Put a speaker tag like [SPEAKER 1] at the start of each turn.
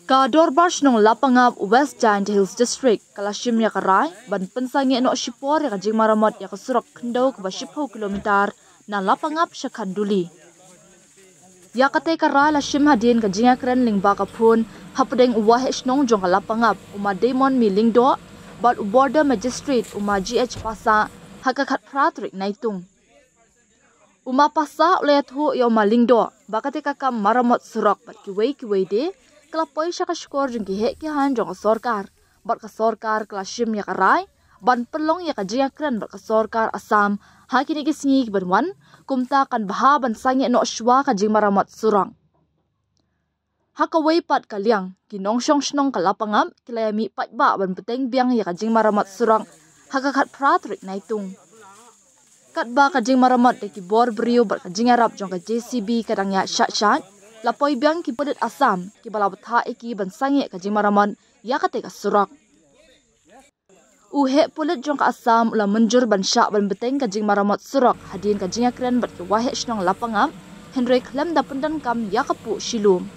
[SPEAKER 1] Ka Dorbash nong lapangap West Giant Hills District kalashim ya karai ban pensangi no shipor ya kajing maramot ya kasurok kendo ke 10 kilometer na lapangap Syakhanduli. Ya kate karai lashim hadin kajing akren lingba kapun hapdeng wahesh nong jong lapangap uma Demon Milingdo bat border magistrate uma GH Pasa hakakat pratrik naitung. Uma Pasa ulethu ya uma Lingdo bakate kakam maramot surok bat kiwei de kelapoi syaka skor jeng kihe kihan jong sorkar bat ka sorkar kelashim ya karai ban pelong ya kajia kren bat ka sorkar Asam hakini kisngi banwan kumta kan baha ban sangi no shwa kajing maramot surang hakawai pat kaliang kinong shong shnong kalapangam kilayami pat ba ban peteng biang ya kajing maramot surang hakakat pratrik naitung kat ba kajing maramot de ki bor brio bat kajing arab jong ka JCB kadang ya shat lapoi biang ki pedet Asam ki balabtha eki bansangi kajing maramon ya kate ka surak uhe pulit jong ka Asam ula menjur ban syak ban beteng kajing maramot surak hadin kajing akren bat ki wahe shnong lapangam Henry klem da pendan kam ya kapu shilum